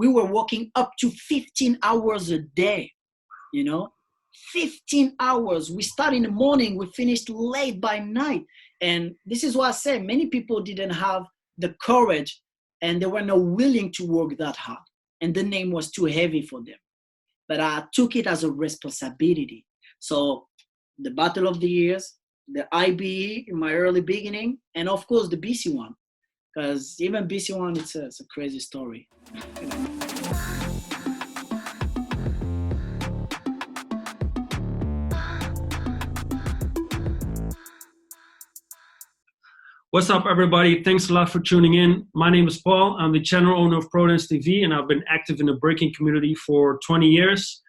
we were working up to 15 hours a day, 15 hours. We start in the morning, we finished late by night. And this is why I say many people didn't have the courage and they were not willing to work that hard. And the name was too heavy for them. But I took it as a responsibility. So the Battle of the Years, the IBE in my early beginning, and of course the BC one. Because even BC one, it's a crazy story. What's up, everybody? Thanks a lot for tuning in. My name is Paul. I'm the channel owner of ProDance TV, and I've been active in the breaking community for 20 years.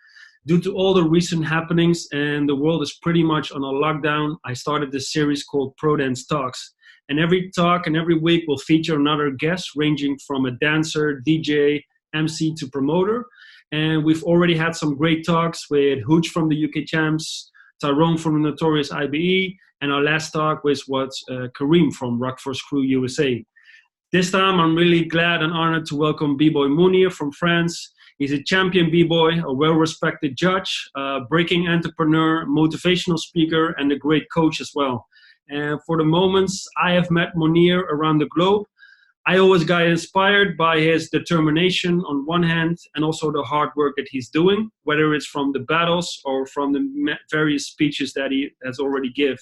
Due to all the recent happenings and the world is pretty much on a lockdown, I started this series called ProDance Talks. And every talk and every week will feature another guest ranging from a dancer, DJ, MC to promoter. And we've already had some great talks with Hooch from the UK Champs, Tyrone from the Notorious IBE, and our last talk was Kareem from Rockforce Crew USA. This time, I'm really glad and honored to welcome B-Boy Mounir from France. He's a champion B-Boy, a well-respected judge, a breaking entrepreneur, motivational speaker, and a great coach as well. And for the moments I have met Mounir around the globe, I always got inspired by his determination on one hand and also the hard work that he's doing, whether it's from the battles or from the various speeches that he has already given.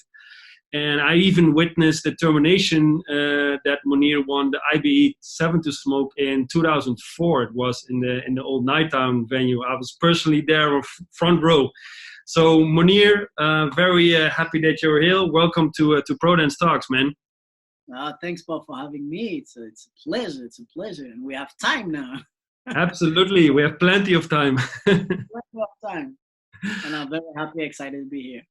And I even witnessed determination that Mounir won the IBE 7 to Smoke in 2004. It was in the old Nighttown venue. I was personally there on front row. So Mounir, very happy that you're here. Welcome to ProDance Talks, man. Thanks, Paul, for having me. It's a pleasure. It's a pleasure, and we have time now. Absolutely, we have plenty of time. Plenty of time, and I'm very happy, excited to be here.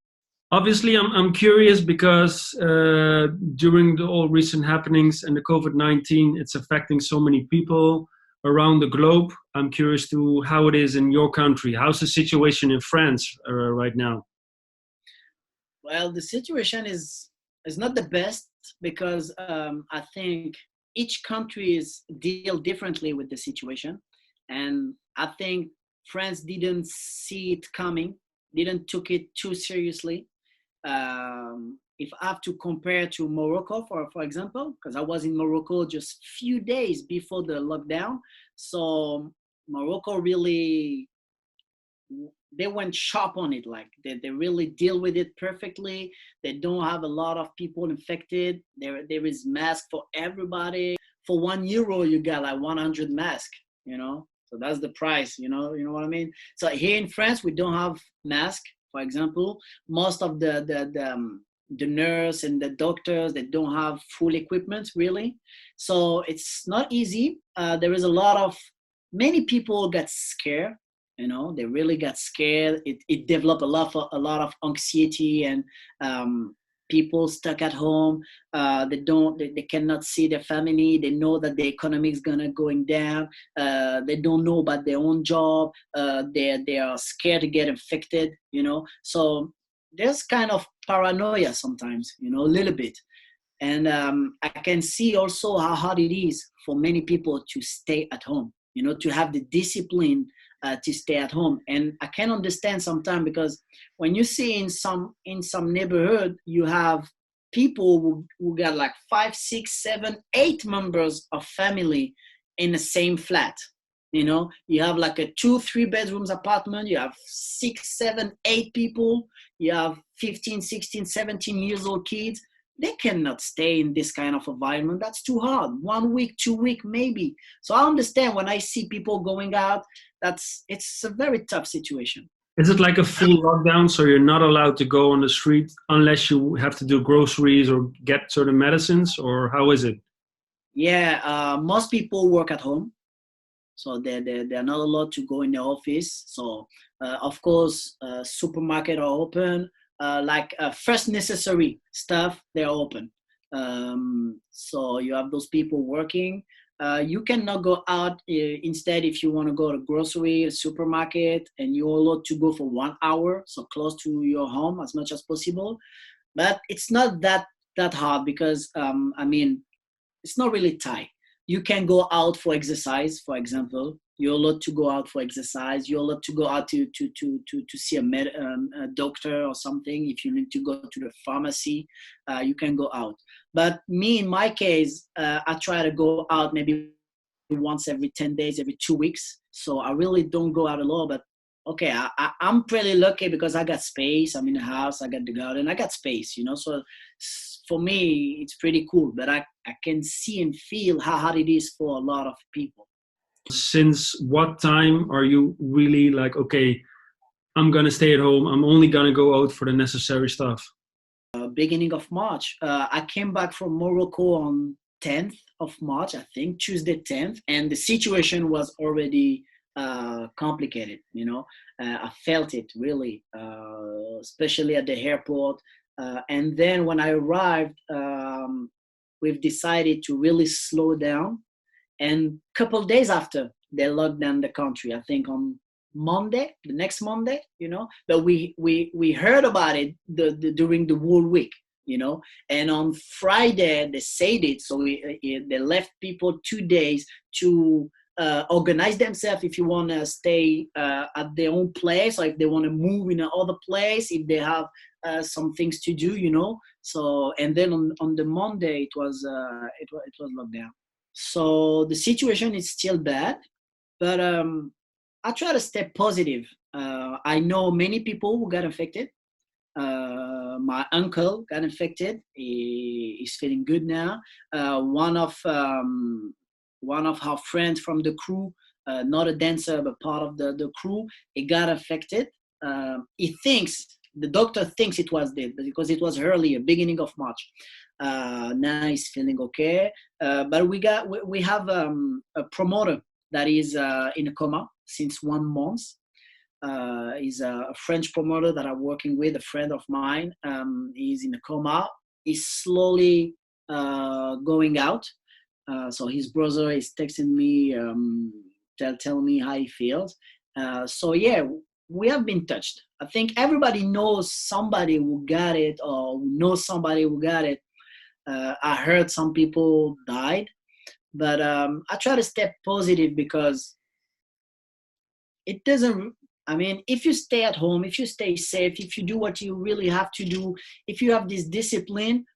Obviously, I'm curious because during the all recent happenings and the COVID-19, it's affecting so many people around the globe. I'm curious to how it is in your country. How's the situation in France right now? Well, the situation is not the best because I think each country deal differently with the situation. And I think France didn't see it coming, didn't took it too seriously. If I have to compare to Morocco, for example, because I was in Morocco just few days before the lockdown. So Morocco really, they went sharp on it. Like they really deal with it perfectly. They don't have a lot of people infected. There is mask for everybody. For €1, you got like 100 masks, So that's the price, you know what I mean? So here in France, we don't have mask. For example, most of the nurse and the doctors, they don't have full equipment really. So it's not easy. There is many people got scared. They really got scared. It developed a lot of anxiety and people stuck at home. They cannot see their family. They know that the economy is going down. They don't know about their own job. They are scared to get infected. So there's kind of paranoia sometimes. A little bit. And I can see also how hard it is for many people to stay at home. To have the discipline to stay at home. And I can understand sometimes because when you see in some neighborhood, you have people who got like 5, 6, 7, 8 members of family in the same flat. You have like a 2, 3 bedrooms apartment. You have 6, 7, 8 people. You have 15, 16, 17 years old kids. They cannot stay in this kind of environment. That's too hard. 1 week, 2 weeks, maybe. So I understand when I see people going out, it's a very tough situation. Is it like a full lockdown, so you're not allowed to go on the street unless you have to do groceries or get certain medicines, or how is it? Yeah, most people work at home. So they're not allowed to go in the office. So, of course, supermarkets are open. First necessary stuff, they're open. So you have those people working. You cannot go out. Instead, if you want to go to grocery, a supermarket, and you're allowed to go for 1 hour, so close to your home as much as possible. But it's not that hard because, it's not really tight. you can go out for exercise, for example. You're allowed to go out for exercise. You're allowed to go out to see a doctor or something. If you need to go to the pharmacy, you can go out. But me, in my case, I try to go out maybe once every 10 days, every 2 weeks. So I really don't go out a lot. But okay, I'm pretty lucky because I got space. I'm in the house. I got the garden. I got space, So for me, it's pretty cool. But I can see and feel how hard it is for a lot of people. Since what time are you really like, okay, I'm going to stay at home. I'm only going to go out for the necessary stuff? Beginning of March. I came back from Morocco on 10th of March, I think, Tuesday 10th. And the situation was already complicated, I felt it really, especially at the airport. And then when I arrived, we've decided to really slow down. And a couple of days after, they locked down the country, I think on Monday, the next Monday, but we heard about it during the whole week, and on Friday they said it. So they left people 2 days to organize themselves if you want to stay at their own place, or if they want to move in another place, if they have some things to do, So, and then on the Monday it was locked down. So the situation is still bad, but I try to stay positive. I know many people who got infected. My uncle got infected. He's feeling good now. One of our friends from the crew, not a dancer, but part of the crew, he got affected. The doctor thinks it was dead, because it was earlier, beginning of March. Now he's feeling okay. But we have a promoter that is in a coma since 1 month. He's a French promoter that I'm working with, a friend of mine. He's in a coma. He's slowly going out. So his brother is texting me, tell me how he feels. So yeah, we have been touched. I think everybody knows somebody who got it, or knows somebody who got it. I heard some people died, but I try to stay positive, because it doesn't, if you stay at home, if you stay safe, if you do what you really have to do, if you have this discipline,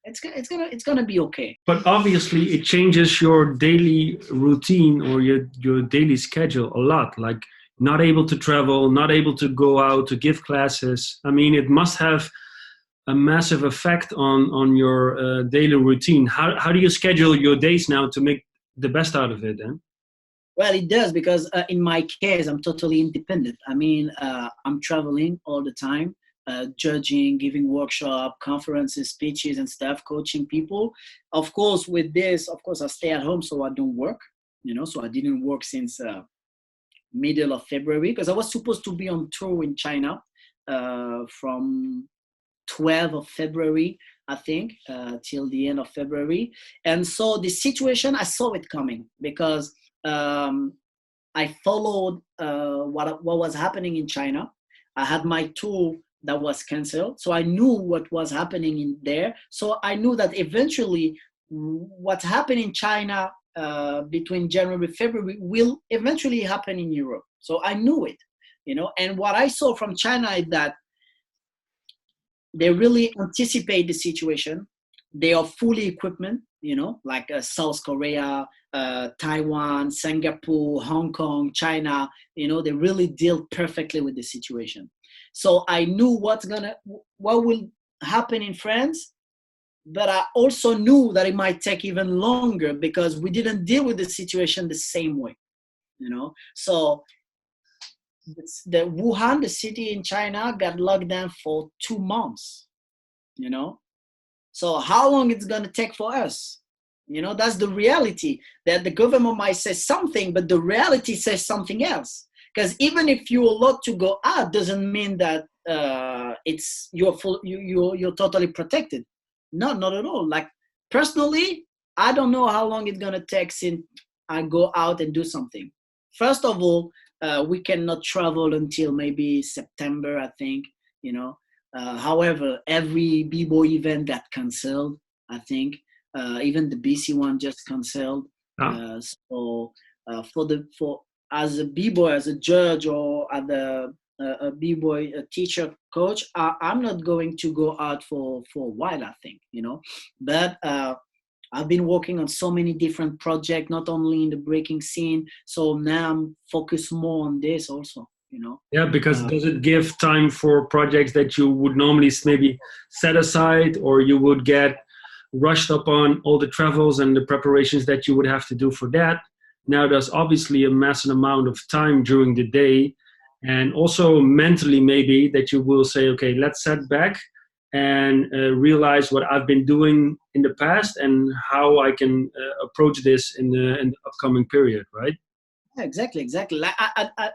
it's gonna be okay. But obviously it changes your daily routine or your daily schedule a lot, like not able to travel, not able to go out to give classes. It must have a massive effect on your daily routine. How do you schedule your days now to make the best out of it then? Well, it does, because in my case, I'm totally independent. I'm traveling all the time, judging, giving workshop, conferences, speeches and stuff, coaching people. Of course, with this, I stay at home, so I don't work, so I didn't work since middle of February, because I was supposed to be on tour in China from 12th of February, I think, till the end of February. And so the situation, I saw it coming, because I followed what was happening in China. I had my tour that was canceled, so I knew what was happening in there. So I knew that eventually what happened in China between January and February will eventually happen in Europe. So I knew it, and what I saw from China is that they really anticipate the situation. They are fully equipped, like South Korea, Taiwan, Singapore, Hong Kong, China, they really deal perfectly with the situation. So I knew what will happen in France, but I also knew that it might take even longer, because we didn't deal with the situation the same way, So the Wuhan, the city in China, got locked down for 2 months, So how long it's going to take for us? That's the reality, that the government might say something, but the reality says something else. Because even if you're allowed to go out, doesn't mean that you're totally protected. No, not at all. Like, personally, I don't know how long it's going to take since I go out and do something. First of all, we cannot travel until maybe September, I think, However, every B-boy event got canceled, I think. Even the BC one just canceled. Ah, For as a b-boy, as a judge, or as a b-boy a teacher coach, I'm not going to go out for a while, I think, but I've been working on so many different projects, not only in the breaking scene. So now I'm focused more on this also, yeah, because Uh, does it give time for projects that you would normally maybe set aside, or you would get rushed up on all the travels and the preparations that you would have to do for that? Now there's obviously a massive amount of time during the day, and also mentally maybe that you will say, okay, let's set back and realize what I've been doing in the past and how I can approach this in the upcoming period, right? exactly. Like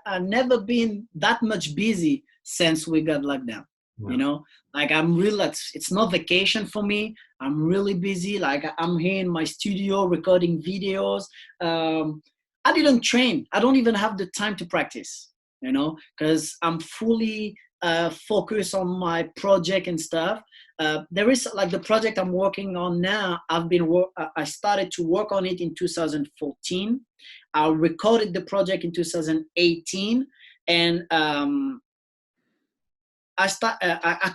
I've never been that much busy since we got locked down. Yeah. You know, like I'm real. It's not vacation for me. I'm really busy. Like I'm here in my studio recording videos. I didn't train. I don't even have the time to practice. Because I'm fully focused on my project and stuff. There is like the project I'm working on now. I started to work on it in 2014. I recorded the project in 2018, and I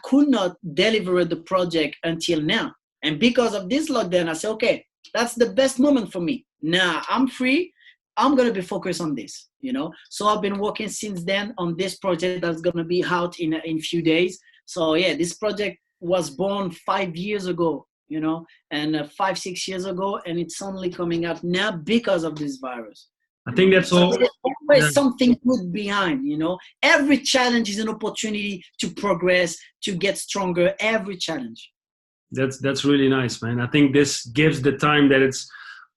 could not deliver the project until now. And because of this lockdown, I said, okay, that's the best moment for me. Now I'm free. I'm going to be focused on this, So I've been working since then on this project that's going to be out in a few days. So yeah, this project was born 5 years ago, and 5, 6 years ago, and it's only coming out now because of this virus. I think that's So all. there's Yeah. always something good behind, Every challenge is an opportunity to progress, to get stronger. Every challenge. That's really nice, man. I think this gives the time that it's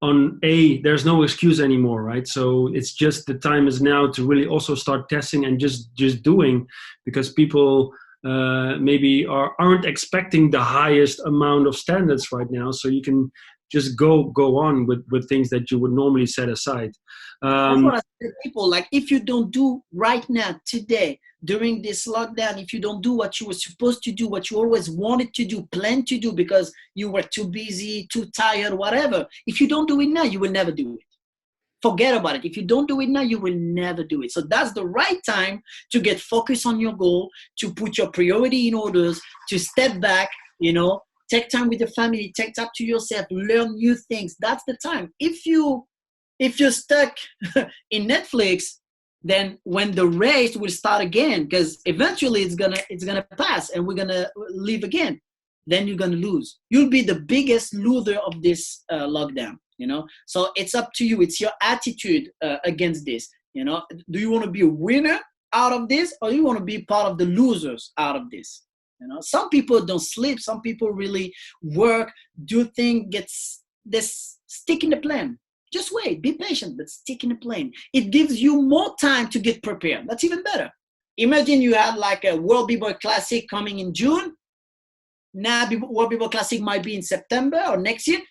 on a, there's no excuse anymore, right? So it's just the time is now to really also start testing and just doing, because people maybe aren't expecting the highest amount of standards right now. So you can just go on with things that you would normally set aside. That's what I say to people. Like, if you don't do right now, today, during this lockdown, if you don't do what you were supposed to do, what you always wanted to do, plan to do because you were too busy, too tired, whatever, if you don't do it now, you will never do it. Forget about it. If you don't do it now, you will never do it. So that's the right time to get focused on your goal, to put your priority in orders, to step back, take time with the family, take time to yourself, learn new things. That's the time. If you're stuck in Netflix, then when the race will start again, because eventually it's gonna pass and we're gonna live again, then you're gonna lose. You'll be the biggest loser of this lockdown. So it's up to you. It's your attitude against this. Do you want to be a winner out of this, or do you want to be part of the losers out of this? Some people don't sleep. Some people really work, do things, stick in the plan. Just wait, be patient, but stick in the plane. It gives you more time to get prepared. That's even better. Imagine you had like a World B-Boy Classic coming in June. Now World B-Boy Classic might be in September or next year.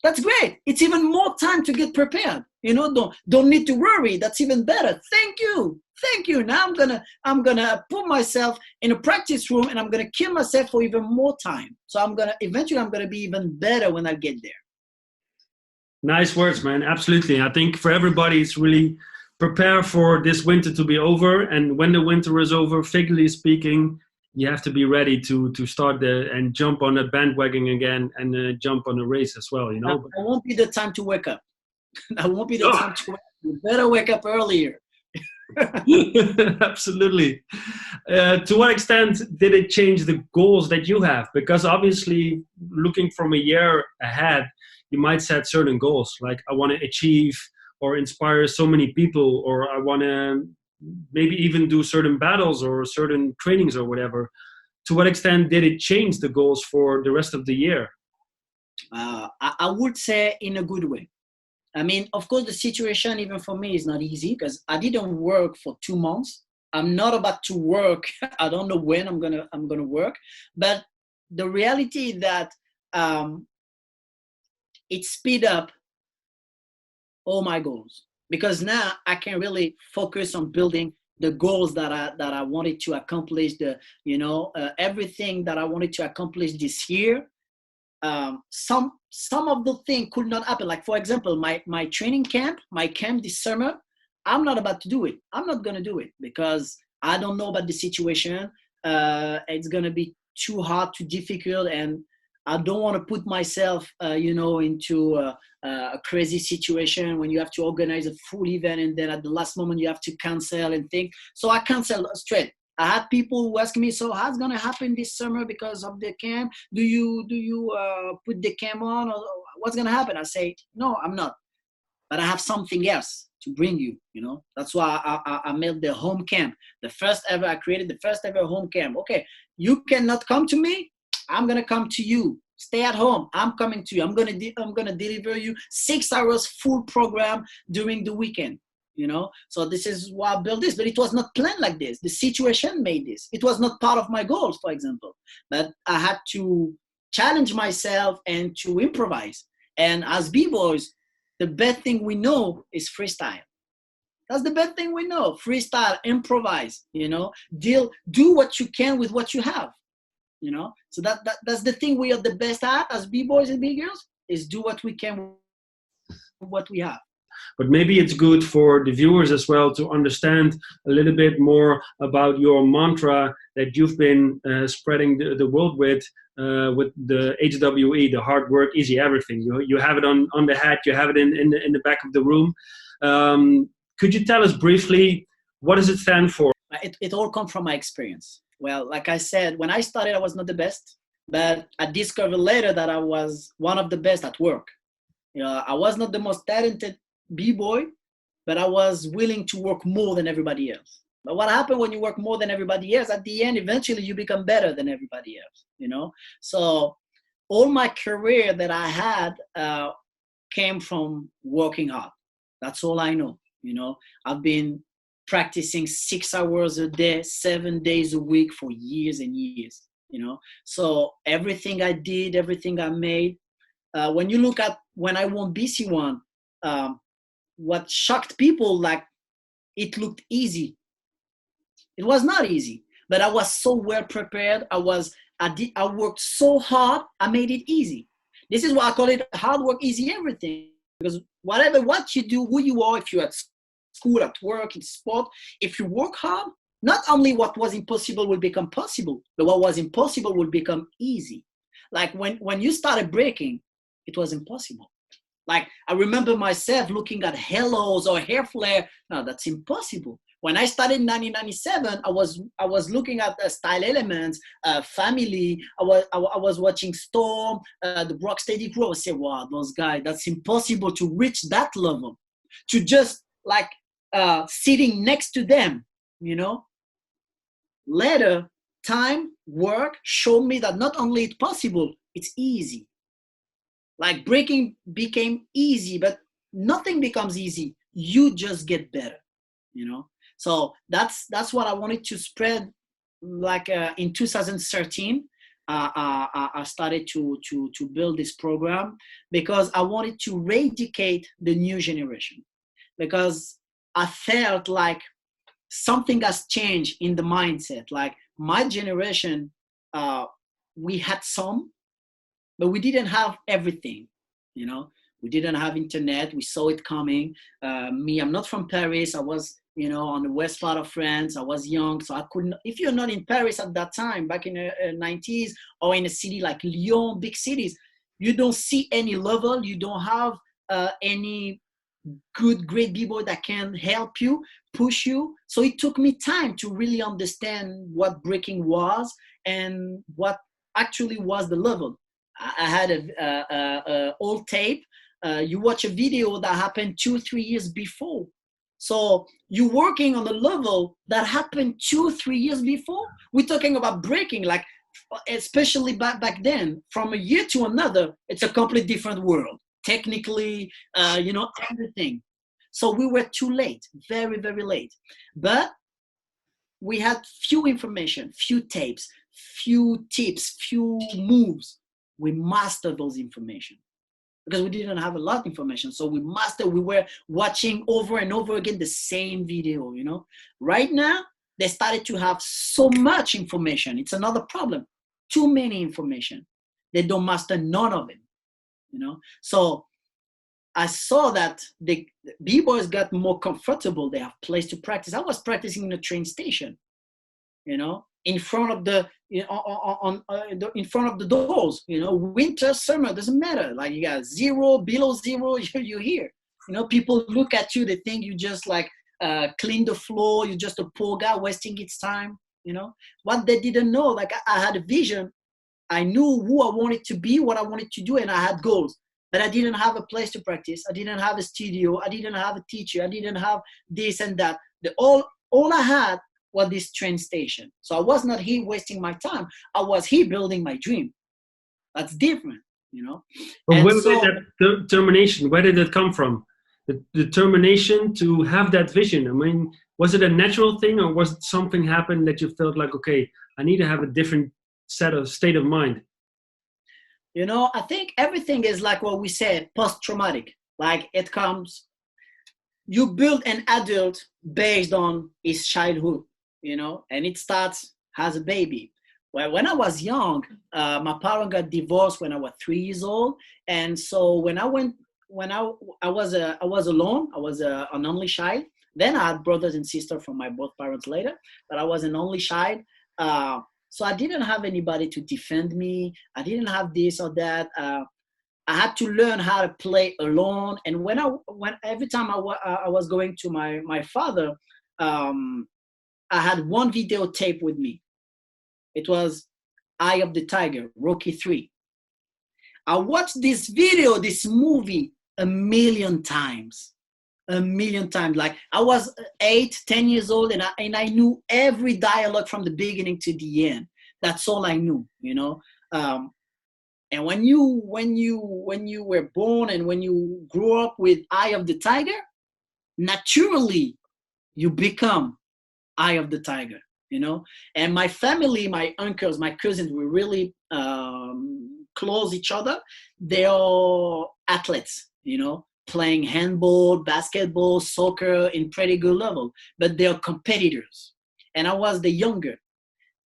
That's great. It's even more time to get prepared. Don't need to worry. That's even better. Thank you. Now I'm gonna put myself in a practice room and I'm gonna kill myself for even more time. So eventually I'm gonna be even better when I get there. Nice words, man. Absolutely. I think for everybody, it's really prepare for this winter to be over. And when the winter is over, figuratively speaking, you have to be ready to start and jump on a bandwagon again and jump on a race as well, That won't be the time to wake up. That won't be the time to wake up. You better wake up earlier. Absolutely. To what extent did it change the goals that you have? Because obviously, looking from a year ahead, you might set certain goals like I want to achieve or inspire so many people, or I want to maybe even do certain battles or certain trainings or whatever. To what extent did it change the goals for the rest of the year? I would say in a good way. I mean, of course, the situation even for me is not easy because I didn't work for 2 months. I'm not about to work. I don't know when I'm gonna work, but the reality is that it speed up all my goals because now I can really focus on building the goals that I wanted to accomplish. Everything that I wanted to accomplish this year. some of the thing could not happen. Like for example, my training camp, my camp this summer, I'm not about to do it. I'm not gonna do it because I don't know about the situation. It's gonna be too hard, too difficult, and I don't want to put myself, into a crazy situation when you have to organize a full event and then at the last moment you have to cancel and think. So I canceled straight. I had people who ask me, so how's gonna happen this summer because of the camp? Do you put the camp on, or what's gonna happen? I say, no, I'm not, but I have something else to bring you. That's why I made the home camp, I created the first ever home camp. Okay, you cannot come to me, I'm gonna come to you. Stay at home, I'm coming to you. I'm gonna deliver you 6 hours full program during the weekend. So this is why I built this, but it was not planned like this. The situation made this. It was not part of my goals, for example, but I had to challenge myself and to improvise. And as b-boys, the best thing we know is freestyle. That's the best thing we know. Freestyle, improvise, do what you can with what you have, So that's the thing we are the best at as b-boys and b-girls, is do what we can with what we have. But maybe it's good for the viewers as well to understand a little bit more about your mantra that you've been spreading the world with the HWE, the hard work, easy everything. You have it on the hat, you have it in the back of the room. Could you tell us briefly, what does it stand for? It all comes from my experience. Well, like I said, when I started, I was not the best, but I discovered later that I was one of the best at work. I was not the most talented b-boy, but I was willing to work more than everybody else. But what happened when you work more than everybody else? At the end, eventually you become better than everybody else, So all my career that I had came from working hard. That's all I know. I've been practicing 6 hours a day, 7 days a week for years and years, So everything I did, everything I made, when you look at when I won BC1, what shocked people, like, it looked easy. It was not easy, but I was so well prepared. I worked so hard, I made it easy. This is why I call it hard work, easy everything. Because what you do, who you are, if you're at school, at work, in sport, if you work hard, not only what was impossible will become possible, but what was impossible will become easy. Like when you started breaking, it was impossible. Like, I remember myself looking at halos or hair flare. No, that's impossible. When I started in 1997, I was looking at Style Elements, Family. I was watching Storm, the Rocksteady Crew. I said, wow, those guys, that's impossible to reach that level. To just like sitting next to them, Later, time, work showed me that not only it's possible, it's easy. Like, breaking became easy, but nothing becomes easy. You just get better, So that's what I wanted to spread. Like in 2013, I started to build this program because I wanted to eradicate the new generation. Because I felt like something has changed in the mindset. Like, my generation, we had some, but we didn't have everything, We didn't have internet. We saw it coming. Me, I'm not from Paris. I was, on the west part of France. I was young, so I couldn't. If you're not in Paris at that time, back in the 90s, or in a city like Lyon, big cities, you don't see any level. You don't have any great b-boy that can help you, push you. So it took me time to really understand what breaking was and what actually was the level. I had a old tape. You watch a video that happened 2-3 years before. So you're working on a level that happened 2-3 years before. We're talking about breaking, like, especially back then, from a year to another, it's a completely different world. Technically, everything. So we were too late, very, very late. But we had few information, few tapes, few tips, few moves. We mastered those information because we didn't have a lot of information. So we were watching over and over again the same video, Right now, they started to have so much information. It's another problem. Too many information. they don't master none of it, you know. So I saw that the b-boys got more comfortable. They have place to practice. I was practicing in a train station, you know, in front of the, you know, in front of the doors, you know, winter, summer, doesn't matter. Like you got zero, below zero, you're here. You know, people look at you, they think you just like clean the floor, you're just a poor guy wasting its time, you know. What they didn't know, like I had a vision. I knew who I wanted to be, what I wanted to do, and I had goals. But I didn't have a place to practice. I didn't have a studio. I didn't have a teacher. I didn't have this and that. All I had was this train station. So I was not here wasting my time. I was here building my dream. That's different, you know. But And where so, did that determination, where did it come from? The determination to have that vision. I mean, was it a natural thing, or was it something happened that you felt like, okay, I need to have a different state of mind? you know, I think everything is like what we said, post-traumatic. Like it comes, you build an adult based on his childhood, you know, and it starts as a baby. Well, when I was young, my parents got divorced when I was 3 years old, and so when I was alone. I was an only child. Then I had brothers and sisters from my both parents later, but I was an only child. So I didn't have anybody to defend me. I didn't have this or that. I had to learn how to play alone. And when every time I was going to my father, I had one videotape with me. It was Eye of the Tiger, Rocky 3. I watched this video, this movie, a million times. Like I was 8, 10 years old, and I knew every dialogue from the beginning to the end. That's all I knew, you know. And when you were born and when you grew up with Eye of the Tiger, naturally you become Eye of the Tiger, you know. And my family, my uncles, my cousins, were really close each other. They are athletes, you know, playing handball, basketball, soccer in pretty good level, but they're competitors. And I was the younger.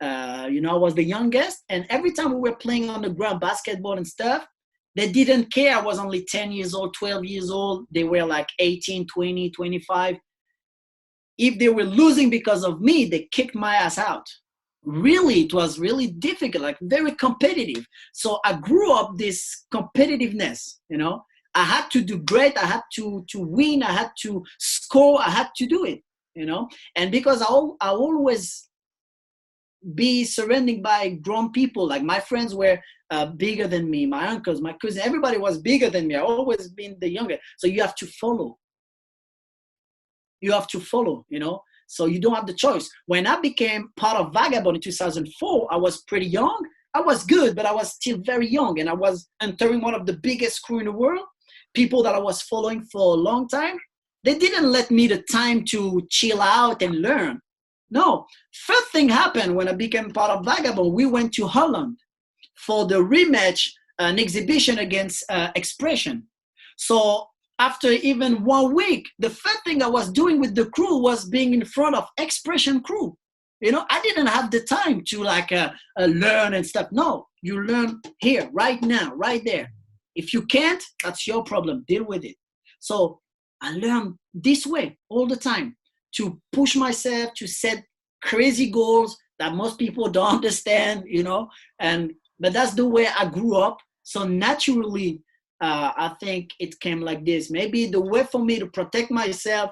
You know, I was the youngest, and every time we were playing on the ground, basketball and stuff, they didn't care. I was only 10 years old, 12 years old. They were like 18, 20, 25. If they were losing because of me, they kicked my ass out. Really, it was really difficult, like very competitive. So I grew up this competitiveness, you know. I had to do great. I had to win. I had to score. I had to do it, you know. And because I always be surrounded by grown people. Like my friends were bigger than me, my uncles, my cousins, everybody was bigger than me. I always been the younger. So you have to follow. You have to follow, you know. So you don't have the choice. When I became part of Vagabond in 2004, I was pretty young. I was good, but I was still very young. And I was entering one of the biggest crew in the world. People that I was following for a long time. They didn't let me the time to chill out and learn. No, first thing happened when I became part of Vagabond. We went to Holland for the rematch, an exhibition against Expression. So after even 1 week, the first thing I was doing with the crew was being in front of Expression crew. You know, I didn't have the time to like learn and stuff. No, you learn here, right now, right there. If you can't, that's your problem. Deal with it. So I learned this way all the time, to push myself, to set crazy goals that most people don't understand, you know. But that's the way I grew up. So naturally, I think it came like this. Maybe the way for me to protect myself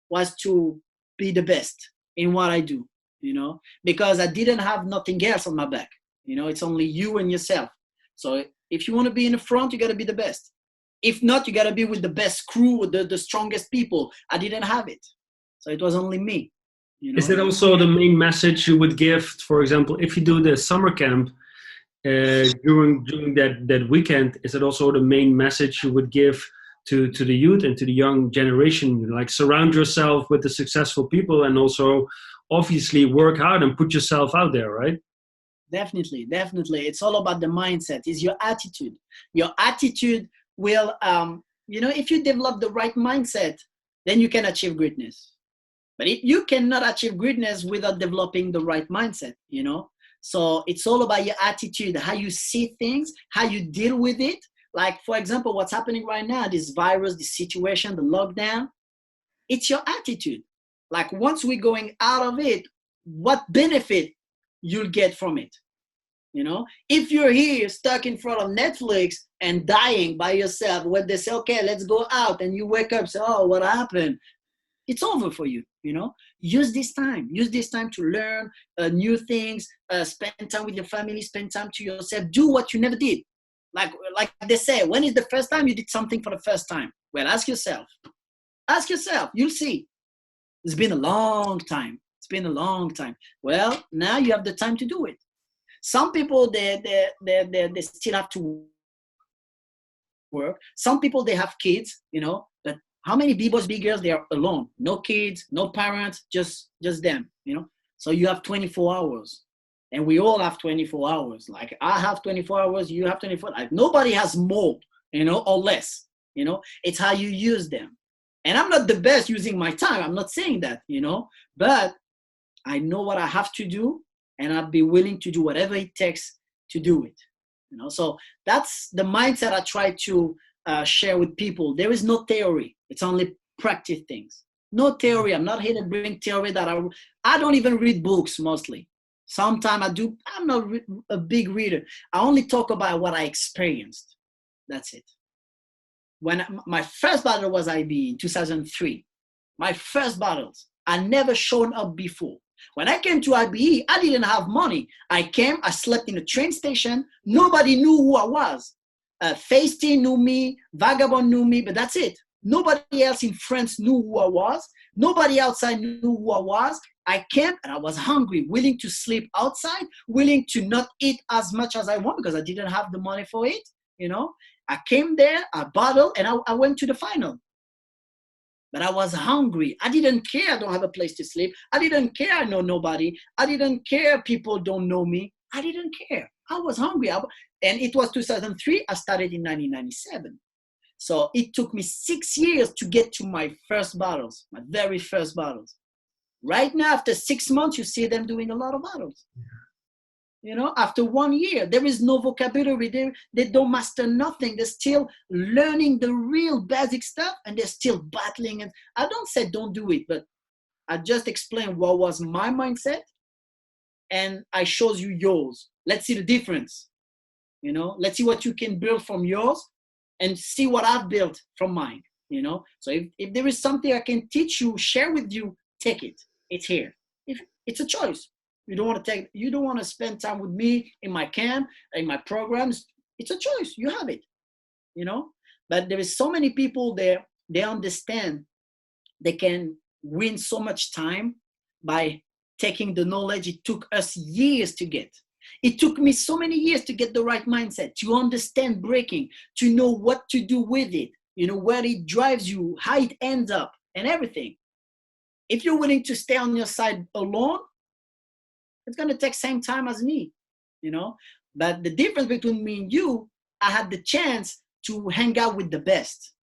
was to be the best in what I do, you know, because I didn't have nothing else on my back. You know, it's only you and yourself. So if you want to be in the front, you got to be the best. If not, you got to be with the best crew, with the strongest people. I didn't have it. So it was only me. You know? Is that also the main message you would give, for example, if you do the summer camp during that weekend? Is it also the main message you would give to the youth and to the young generation? Like surround yourself with the successful people, and also obviously work hard and put yourself out there, right? Definitely. It's all about the mindset. It's your attitude. Your attitude will, you know, if you develop the right mindset, then you can achieve greatness. But you cannot achieve greatness without developing the right mindset, you know. So it's all about your attitude, how you see things, how you deal with it. Like, for example, what's happening right now, this virus, this situation, the lockdown, it's your attitude. Like, once we're going out of it, what benefit you'll get from it? You know, if you're here stuck in front of Netflix and dying by yourself, when they say, okay, let's go out, and you wake up, say, oh, what happened? It's over for you. You know, use this time to learn new things, spend time with your family, spend time to yourself, do what you never did. Like they say, when is the first time you did something for the first time? Well, ask yourself, you'll see. It's been a long time. Well, now you have the time to do it. Some people, they still have to work. Some people, they have kids, you know, but how many B-boys, B-girls, they are alone, no kids, no parents, just them, you know. So you have 24 hours, and we all have 24 hours. Like, I have 24 hours, you have 24. Like, nobody has more, you know, or less, you know. It's how you use them. And I'm not the best using my time. I'm not saying that, you know, but I know what I have to do, and I'll be willing to do whatever it takes to do it. You know, so that's the mindset I try to share with people. There is no theory. It's only practice things. No theory. I'm not here to bring theory that I don't even read books mostly. Sometimes I do. I'm not a big reader. I only talk about what I experienced. That's it. When my first battle was IBE in 2003, my first battles, I never shown up before. When I came to IBE, I didn't have money. I came, I slept in a train station. Nobody knew who I was. Feisty knew me, Vagabond knew me, but that's it. Nobody else in France knew who I was. Nobody outside knew who I was. I came and I was hungry, willing to sleep outside, willing to not eat as much as I want because I didn't have the money for it. You know, I came there, I battled, and I went to the final. But I was hungry. I didn't care I don't have a place to sleep. I didn't care I know nobody. I didn't care people don't know me. I didn't care. I was hungry. And it was 2003. I started in 1997. So it took me 6 years to get to my first battles, my very first battles. Right now, after 6 months, you see them doing a lot of battles. Yeah. You know, after 1 year, there is no vocabulary. They don't master nothing. They're still learning the real basic stuff, and they're still battling. And I don't say don't do it, but I just explained what was my mindset, and I shows you yours. Let's see the difference. You know, let's see what you can build from yours and see what I've built from mine. You know, so if there is something I can teach you, share with you, take it. It's here. If it's a choice. You don't want to spend time with me in my camp, in my programs. It's a choice. You have it, you know. But there is so many people there. They understand they can win so much time by taking the knowledge it took us years to get. It took me so many years to get the right mindset, to understand breaking, to know what to do with it, you know, where it drives you, how it ends up, and everything. If you're willing to stay on your side alone, it's going to take same time as me, you know. But the difference between me and you, I had the chance to hang out with the best.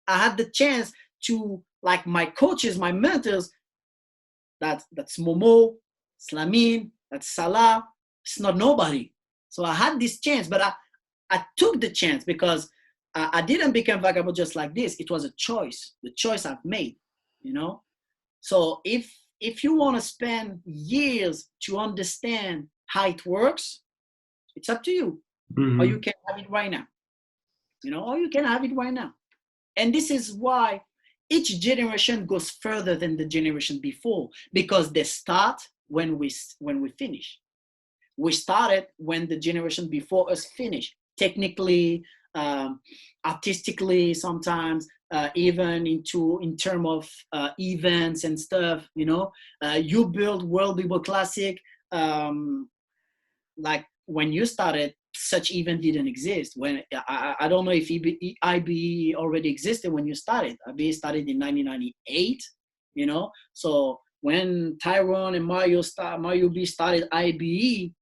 I had the chance to, like, my coaches, my mentors, that's Momo, Slamine, that's Salah. It's not nobody. So I had this chance, but I took the chance because I didn't become Vagabond just like this. It was a choice, the choice I've made, you know. So if you want to spend years to understand how it works, it's up to you. Mm-hmm. Or you can have it right now. You know, or you can have it right now. And this is why each generation goes further than the generation before, because they start when we finish. We started when the generation before us finished, technically, artistically, sometimes, even in terms of events and stuff. You know, you build World B-Boy Classic. Like when you started, such event didn't exist. When I don't know if IBE already existed when you started. IBE started in 1998. You know, so when Tyrone and Mario B started IBE,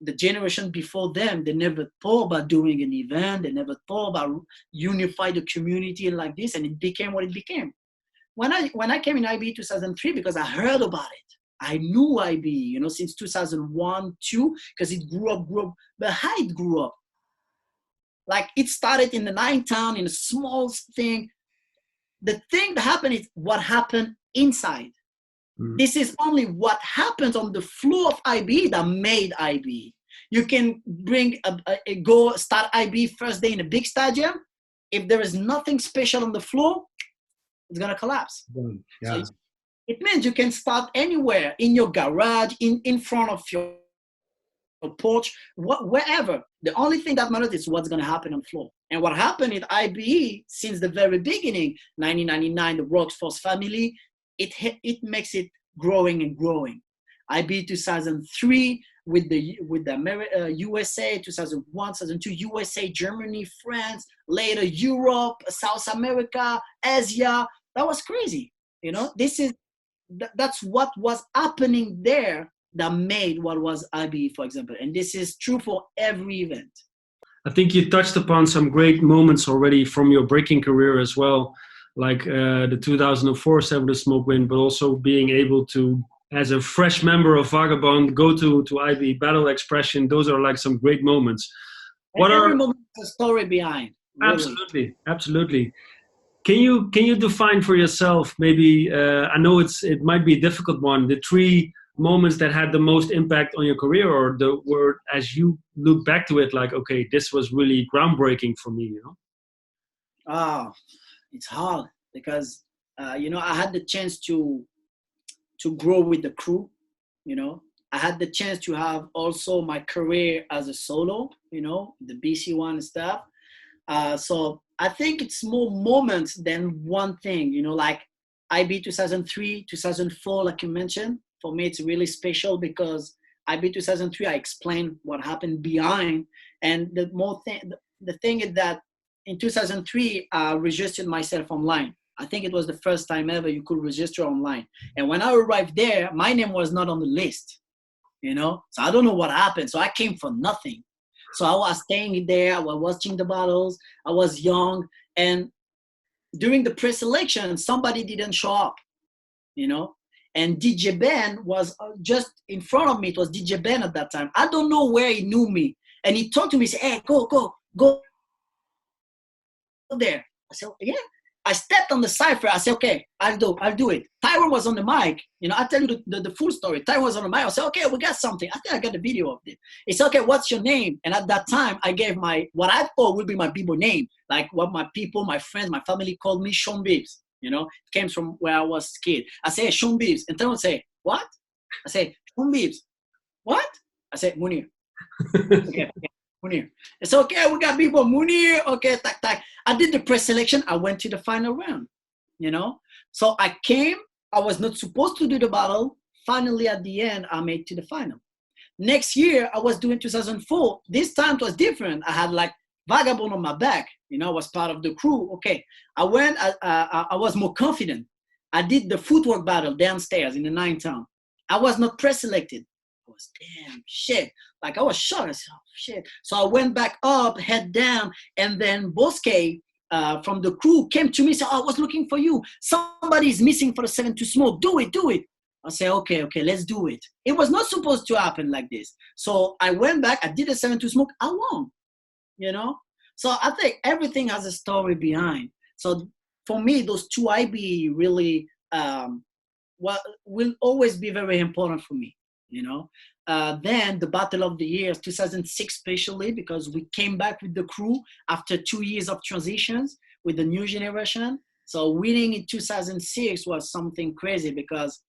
the generation before them, they never thought about doing an event. They never thought about unify the community like this, and it became what it became. When I came in IBE 2003, because I heard about it. I knew IB, you know, since 2001, 2, because it grew up. But how it grew up? Like it started in the nine town, in a small thing. The thing that happened is what happened inside. This is only what happens on the floor of IB that made IB. You can go start IB first day in a big stadium. If there is nothing special on the floor, it's gonna collapse. Yeah. So it means you can start anywhere, in your garage, in front of your porch, wherever. The only thing that matters is what's gonna happen on the floor. And what happened at IBE since the very beginning, 1999, the Workforce family, it makes it growing and growing. IBE 2003 with the USA, 2001, 2002, USA, Germany, France, later Europe, South America, Asia. That was crazy. You know, that's what was happening there that made what was IBE, for example. And this is true for every event. I think you touched upon some great moments already from your breaking career as well, like the 2004 Seven the Smoke win, but also being able to, as a fresh member of Vagabond, go to IBE Battle Expression. Those are like some great moments. Every moment has a story behind. Really. Absolutely. Can you define for yourself, maybe, I know it might be a difficult one, the 3 moments that had the most impact on your career, or the word as you look back to it, like, okay, this was really groundbreaking for me, you know? Oh, it's hard because, you know, I had the chance to grow with the crew, you know. I had the chance to have also my career as a solo, you know, the BC1 and stuff. So I think it's more moments than one thing, you know, like IB 2003, 2004, like you mentioned. For me, it's really special because IB 2003, I explained what happened behind. And the thing is that in 2003, I registered myself online. I think it was the first time ever you could register online. And when I arrived there, my name was not on the list, you know? So I don't know what happened. So I came for nothing. So I was staying there. I was watching the battles. I was young. And during the pre-selection, somebody didn't show up, you know? And DJ Ben was just in front of me. It was DJ Ben at that time. I don't know where he knew me. And he talked to me, he said, hey, go there. I said, yeah. I stepped on the cipher. I said, okay, I'll do it. Tyron was on the mic. You know, I'll tell you the full story. Tyron was on the mic. I said, okay, we got something. I think I got the video of it. He said, okay, what's your name? And at that time, I gave what I thought would be my B-boy name, like what my people, my friends, my family called me Sean Bibbs. You know, it came from where I was a kid. I say, hey, Sean Bibbs. And Tyron say, what? I say, Sean Bibbs. What? I said, Munir. Okay. Munir. It's okay, we got people. Munir, okay, tak. I did the pre-selection. I went to the final round, you know. So I came. I was not supposed to do the battle. Finally, at the end, I made to the final. Next year, I was doing 2004. This time it was different. I had like Vagabond on my back. You know, I was part of the crew. Okay, I went. I was more confident. I did the footwork battle downstairs in the 9th town. I was not pre-selected. I was damn shit. Like I was shocked. I said, oh, shit. So I went back up, head down, and then Bosque from the crew came to me and said, oh, I was looking for you. Somebody's missing for the 7-2 smoke. Do it. I said, okay, let's do it. It was not supposed to happen like this. So I went back, I did a 7-2 smoke, I won, you know? So I think everything has a story behind. So for me, those 2 IB really will always be very important for me, you know? Then the Battle of the Years, 2006 especially, because we came back with the crew after 2 years of transitions with the new generation. So winning in 2006 was something crazy because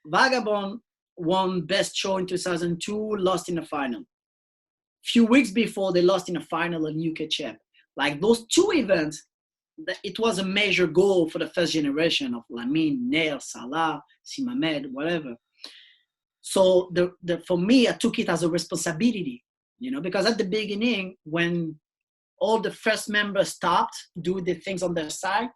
Vagabond won Best Show in 2002, lost in the final. Few weeks before, they lost in the final in UK Champ. Like those 2 events, it was a major goal for the first generation of Lamine, Nair, Salah, Simamed, whatever. So for me, I took it as a responsibility, you know, because at the beginning, when all the first members stopped doing the things on their side,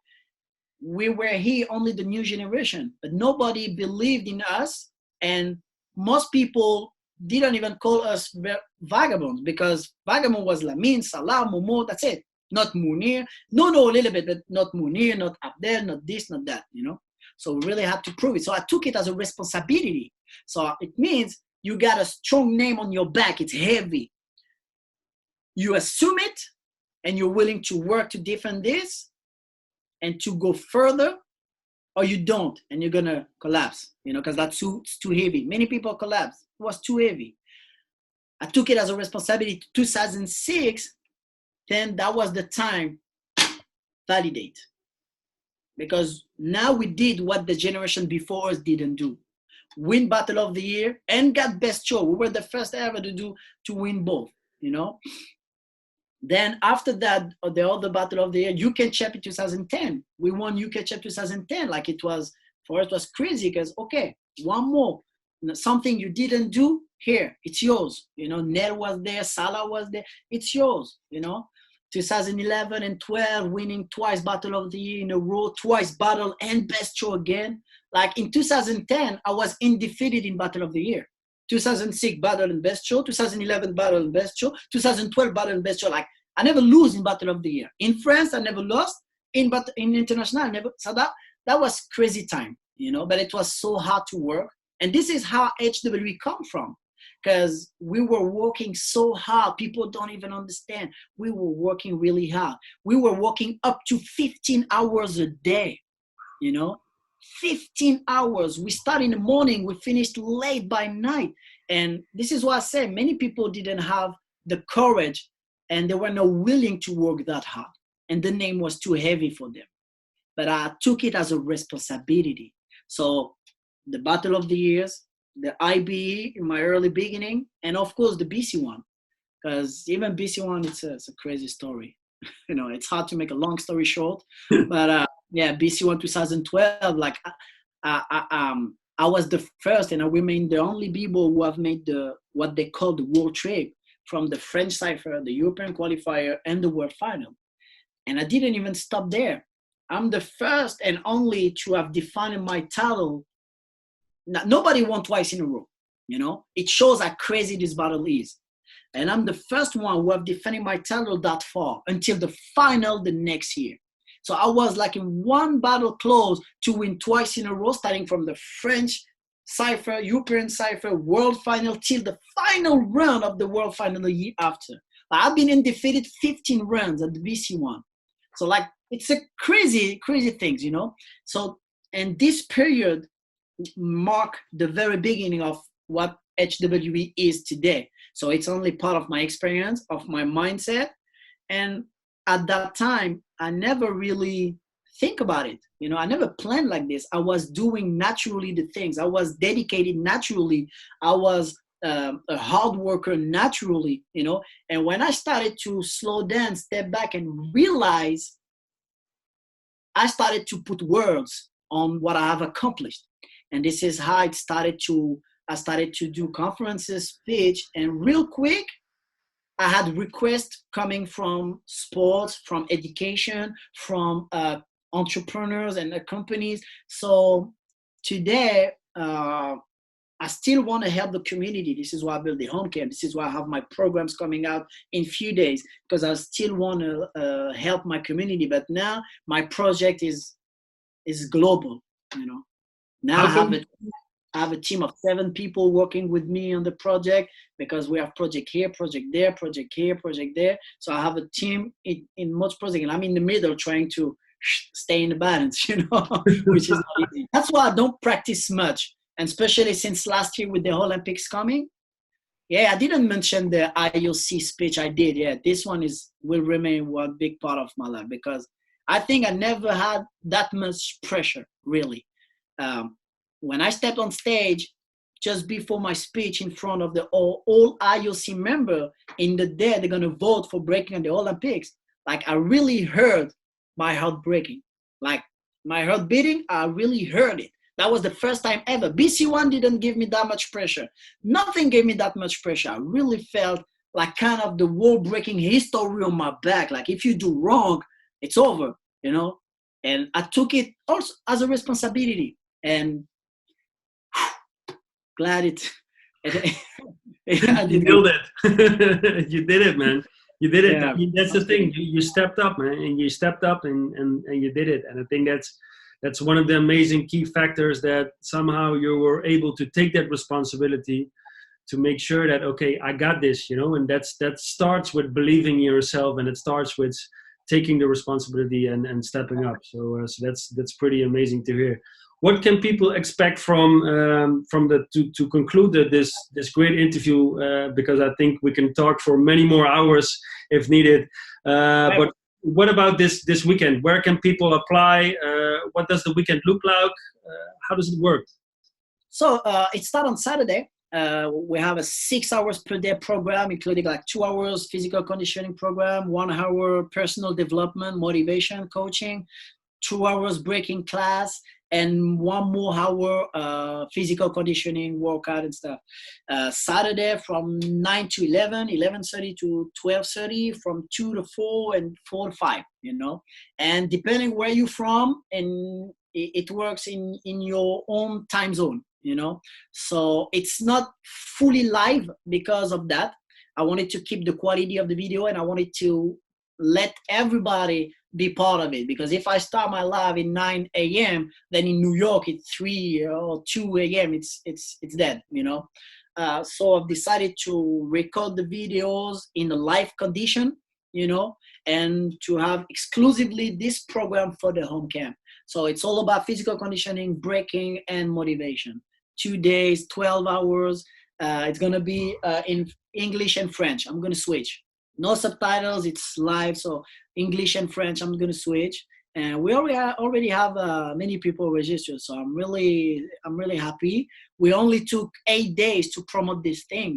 we were here only the new generation, but nobody believed in us. And most people didn't even call us Vagabonds because Vagabond was Lamine, Salah, Momo, that's it. Not Munir. No, a little bit, but not Munir, not Abdel, not this, not that, you know. So we really had to prove it. So I took it as a responsibility. So it means you got a strong name on your back. It's heavy. You assume it, and you're willing to work to defend this and to go further, or you don't, and you're gonna collapse, because that's too heavy. Many people collapse. It was too heavy. I took it as a responsibility. 2006, then that was the time validate. Because now we did what the generation before us didn't do. Win Battle of the Year and got Best Show. We were the first ever to win both, Then after that, the other Battle of the Year, UK Champ in 2010. We won UK Champ 2010. Like it was, for us, it was crazy because, okay, one more. Something you didn't do, here, it's yours. Nel was there, Salah was there, it's yours, 2011 and 12, winning twice Battle of the Year in a row, twice Battle and Best Show again. Like in 2010, I was undefeated in Battle of the Year. 2006 Battle and Best Show, 2011 Battle and Best Show, 2012 Battle and Best Show. Like I never lose in Battle of the Year. In France, I never lost. In international, I never. So that was crazy time, But it was so hard to work. And this is how HWE come from, because we were working so hard. People don't even understand. We were working really hard. We were working up to 15 hours a day, 15 hours. We start in the morning, we finished late by night. And this is why I say many people didn't have the courage and they were not willing to work that hard. And the name was too heavy for them. But I took it as a responsibility. So the Battle of the Years, the IBE in my early beginning, and of course the BC one, because even BC one, it's a crazy story. It's hard to make a long story short, but BC one 2012, like I was the first, and I remain the only people who have made what they call the world trip from the French Cypher, the European qualifier, and the world final. And I didn't even stop there. I'm the first and only to have defined my title. Nobody won twice in a row, It shows how crazy this battle is. And I'm the first one who have defended my title that far until the final the next year. So I was like in one battle close to win twice in a row, starting from the French Cypher, European Cypher, world final, till the final round of the world final the year after. I've been undefeated 15 rounds at the BC one. So like, it's a crazy, crazy things, So, and this period mark the very beginning of what HWE is today. So it's only part of my experience, of my mindset. And at that time, I never really think about it. I never planned like this. I was doing naturally the things. I was dedicated naturally. I was a hard worker naturally, And when I started to slow down, step back and realize, I started to put words on what I have accomplished. And this is how I started to do conferences, speech, and real quick, I had requests coming from sports, from education, from entrepreneurs and companies. So today, I still want to help the community. This is why I built the home camp. This is why I have my programs coming out in a few days, because I still want to help my community. But now my project is global, Now I have a team of 7 people working with me on the project, because we have project here, project there, project here, project there. So I have a team in much project, and I'm in the middle trying to stay in the balance, which is not easy. That's why I don't practice much, and especially since last year with the Olympics coming. Yeah, I didn't mention the IOC speech I did. Yeah, this one will remain one big part of my life, because I think I never had that much pressure, really. When I stepped on stage just before my speech in front of the all IOC member in the day they're going to vote for breaking in the Olympics, like I really heard my heart breaking. Like my heart beating, I really heard it. That was the first time ever. BC1 didn't give me that much pressure. Nothing gave me that much pressure. I really felt like kind of the world-breaking history on my back. Like if you do wrong, it's over, And I took it also as a responsibility. And glad you nailed it. You did it, man. You did it. Yeah. That's the thing. You stepped up, man, and you stepped up and you did it. And I think that's one of the amazing key factors, that somehow you were able to take that responsibility to make sure that, okay, I got this, and that starts with believing in yourself, and it starts with taking the responsibility and stepping up. So that's pretty amazing to hear. What can people expect from to conclude this great interview? Because I think we can talk for many more hours if needed. But what about this weekend? Where can people apply? What does the weekend look like? How does it work? So it starts on Saturday. We have a 6 hours per day program, including like 2 hours physical conditioning program, 1 hour personal development, motivation, coaching, 2 hours breaking class, and 1 more hour physical conditioning workout and stuff. Saturday from 9 to 11, 11:30 to 12:30, from 2 to 4, and 4 to 5, and depending where you're from, and it works in your own time zone. So it's not fully live because of that. I wanted to keep the quality of the video, and I wanted to let everybody be part of it, because if I start my live at 9 a.m., then in New York it's 3 or 2 a.m. it's dead. So I've decided to record the videos in a live condition, and to have exclusively this program for the home camp. So it's all about physical conditioning, breaking, and motivation. 2 days, 12 hours. It's going to be in English and French. I'm going to switch. No subtitles. It's live. So English and French, I'm going to switch. And we already have many people registered. So I'm really happy. We only took 8 days to promote this thing,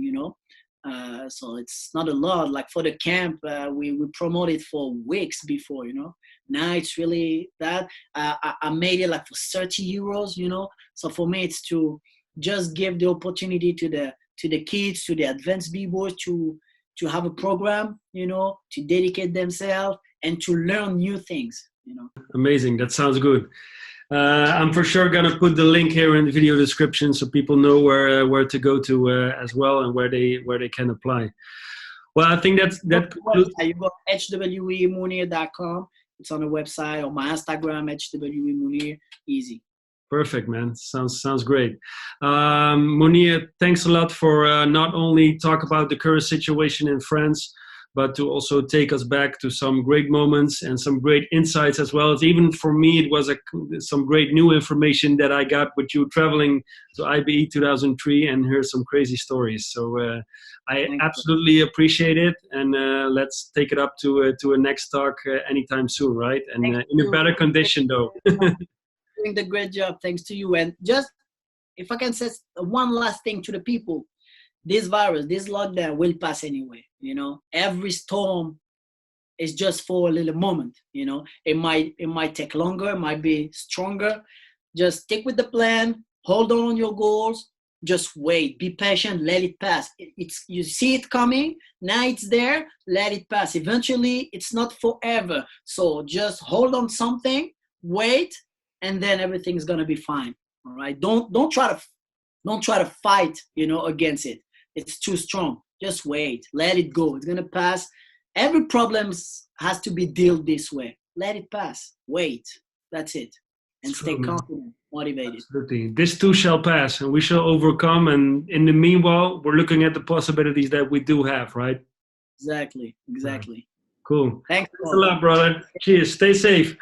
so it's not a lot. Like for the camp, we promoted for weeks before, Now it's really that. I made it like for 30 euros, So for me, it's to just give the opportunity to the kids, to the advanced b-boys to have a program, to dedicate themselves and to learn new things, Amazing. That sounds good. I'm for sure going to put the link here in the video description so people know where to go to as well, and where they can apply. Well, I think that you go hwemunir.com. It's on the website, or my Instagram, hwemunir. Easy. Perfect, man. Sounds great. Munir, thanks a lot for not only talk about the current situation in France, but to also take us back to some great moments and some great insights as well. Even for me, it was some great new information that I got with you traveling to IBE 2003 and hear some crazy stories. So I absolutely appreciate it. And let's take it up to a next talk anytime soon, right? And in a better condition, though. Doing the great job, thanks to you. And just, if I can say one last thing to the people, this virus, this lockdown will pass anyway. Every storm is just for a little moment. It might take longer, it might be stronger. Just stick with the plan, hold on your goals, just wait, be patient, let it pass. You see it coming, now it's there, let it pass. Eventually, it's not forever. So just hold on something, wait, and then everything's gonna be fine. All right. Don't try to fight, against it. It's too strong. Just wait. Let it go. It's gonna pass. Every problem has to be dealt this way. Let it pass. Wait. That's it. And stay confident, motivated. Absolutely. This too shall pass, and we shall overcome. And in the meanwhile, we're looking at the possibilities that we do have, right? Exactly. Cool. Thanks a lot, brother. Cheers. Stay safe.